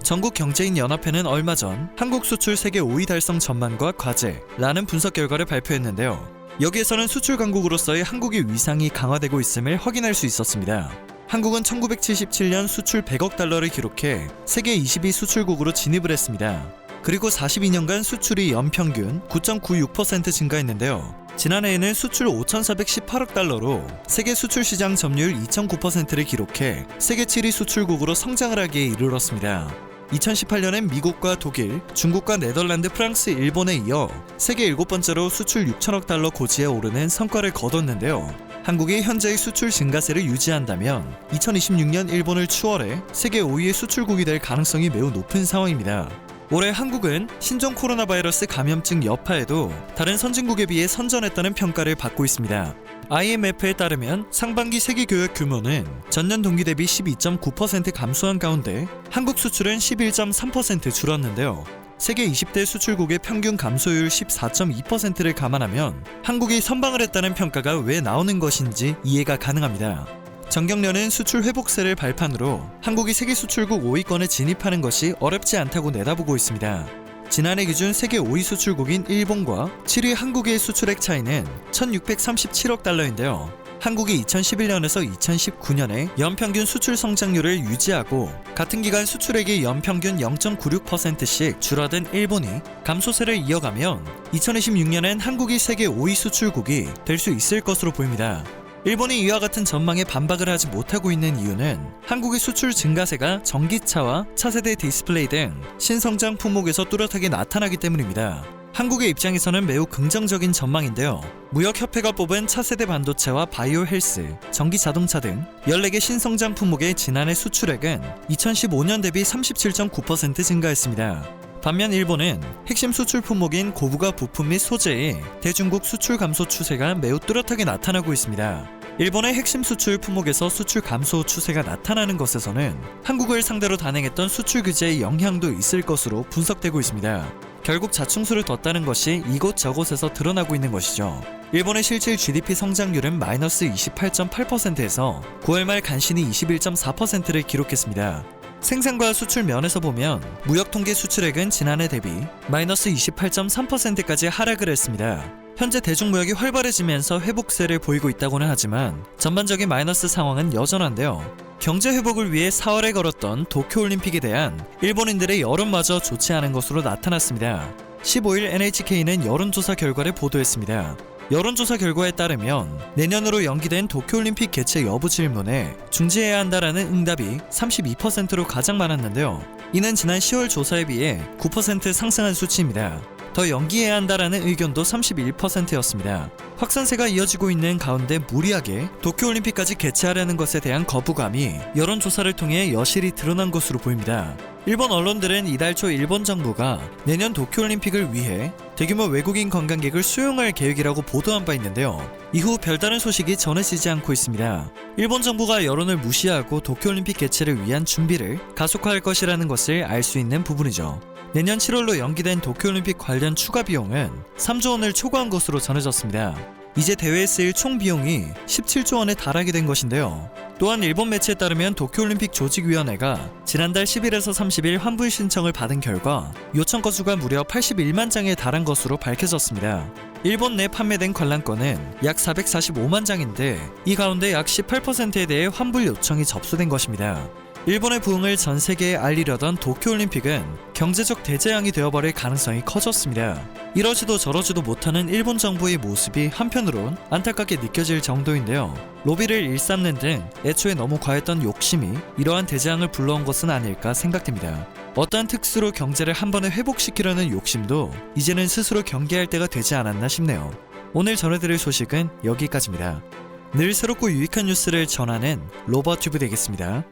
전국경제인연합회는 얼마 전 한국 수출 세계 5위 달성 전망과 과제라는 분석 결과를 발표했는데요. 여기에서는 수출 강국으로서의 한국의 위상이 강화되고 있음을 확인할 수 있었습니다. 한국은 1977년 수출 100억 달러를 기록해 세계 22 수출국으로 진입을 했습니다. 그리고 42년간 수출이 연평균 9.96% 증가했는데요. 지난해에는 수출 5,418억 달러로 세계 수출 시장 점유율 2.9%를 기록해 세계 7위 수출국으로 성장을 하기에 이르렀습니다. 2018년엔 미국과 독일, 중국과 네덜란드, 프랑스, 일본에 이어 세계 7번째로 수출 6천억 달러 고지에 오르는 성과를 거뒀는데요. 한국이 현재의 수출 증가세를 유지한다면 2026년 일본을 추월해 세계 5위의 수출국이 될 가능성이 매우 높은 상황입니다. 올해 한국은 신종 코로나 바이러스 감염증 여파에도 다른 선진국에 비해 선전했다는 평가를 받고 있습니다. IMF에 따르면 상반기 세계 교역 규모는 전년 동기 대비 12.9% 감소한 가운데 한국 수출은 11.3% 줄었는데요. 세계 20대 수출국의 평균 감소율 14.2%를 감안하면 한국이 선방을 했다는 평가가 왜 나오는 것인지 이해가 가능합니다. 정경련은 수출 회복세를 발판으로 한국이 세계 수출국 5위권에 진입하는 것이 어렵지 않다고 내다보고 있습니다. 지난해 기준 세계 5위 수출국인 일본과 7위 한국의 수출액 차이는 1,637억 달러인데요. 한국이 2011년에서 2019년에 연평균 수출 성장률을 유지하고 같은 기간 수출액이 연평균 0.96%씩 줄어든 일본이 감소세를 이어가면 2026년엔 한국이 세계 5위 수출국이 될 수 있을 것으로 보입니다. 일본이 이와 같은 전망에 반박을 하지 못하고 있는 이유는 한국의 수출 증가세가 전기차와 차세대 디스플레이 등 신성장 품목에서 뚜렷하게 나타나기 때문입니다. 한국의 입장에서는 매우 긍정적인 전망인데요. 무역협회가 뽑은 차세대 반도체와 바이오 헬스, 전기 자동차 등 14개 신성장 품목의 지난해 수출액은 2015년 대비 37.9% 증가했습니다. 반면 일본은 핵심 수출 품목인 고부가 부품 및 소재의 대중국 수출 감소 추세가 매우 뚜렷하게 나타나고 있습니다. 일본의 핵심 수출 품목에서 수출 감소 추세가 나타나는 것에서는 한국을 상대로 단행했던 수출 규제의 영향도 있을 것으로 분석되고 있습니다. 결국 자충수를 뒀다는 것이 이곳저곳에서 드러나고 있는 것이죠. 일본의 실질 GDP 성장률은 마이너스 28.8%에서 9월 말 간신히 21.4%를 기록했습니다. 생산과 수출 면에서 보면 무역통계 수출액은 지난해 대비 마이너스 28.3%까지 하락을 했습니다. 현재 대중무역이 활발해지면서 회복세를 보이고 있다고는 하지만 전반적인 마이너스 상황은 여전한데요. 경제 회복을 위해 4월에 걸었던 도쿄올림픽에 대한 일본인들의 여론마저 좋지 않은 것으로 나타났습니다. 15일 NHK는 여론조사 결과를 보도했습니다. 여론조사 결과에 따르면 내년으로 연기된 도쿄올림픽 개최 여부 질문에 중지해야 한다라는 응답이 32%로 가장 많았는데요. 이는 지난 10월 조사에 비해 9% 상승한 수치입니다. 더 연기해야 한다라는 의견도 31%였습니다. 확산세가 이어지고 있는 가운데 무리하게 도쿄올림픽까지 개최하려는 것에 대한 거부감이 여론조사를 통해 여실히 드러난 것으로 보입니다. 일본 언론들은 이달 초 일본 정부가 내년 도쿄올림픽을 위해 대규모 외국인 관광객을 수용할 계획이라고 보도한 바 있는데요. 이후 별다른 소식이 전해지지 않고 있습니다. 일본 정부가 여론을 무시하고 도쿄올림픽 개최를 위한 준비를 가속화할 것이라는 것을 알 수 있는 부분이죠. 내년 7월로 연기된 도쿄올림픽 관련 추가 비용은 3조 원을 초과한 것으로 전해졌습니다. 이제 대회에 쓰일 총 비용이 17조 원에 달하게 된 것인데요. 또한 일본 매체에 따르면 도쿄올림픽 조직위원회가 지난달 10일에서 30일 환불 신청을 받은 결과 요청 건수가 무려 81만 장에 달한 것으로 밝혀졌습니다. 일본 내 판매된 관람권은 약 445만 장인데 이 가운데 약 18%에 대해 환불 요청이 접수된 것입니다. 일본의 부흥을 전 세계에 알리려던 도쿄올림픽은 경제적 대재앙이 되어버릴 가능성이 커졌습니다. 이러지도 저러지도 못하는 일본 정부의 모습이 한편으론 안타깝게 느껴질 정도인데요. 로비를 일삼는 등 애초에 너무 과했던 욕심이 이러한 대재앙을 불러온 것은 아닐까 생각됩니다. 어떠한 특수로 경제를 한 번에 회복시키려는 욕심도 이제는 스스로 경계할 때가 되지 않았나 싶네요. 오늘 전해드릴 소식은 여기까지입니다. 늘 새롭고 유익한 뉴스를 전하는 로버튜브 되겠습니다.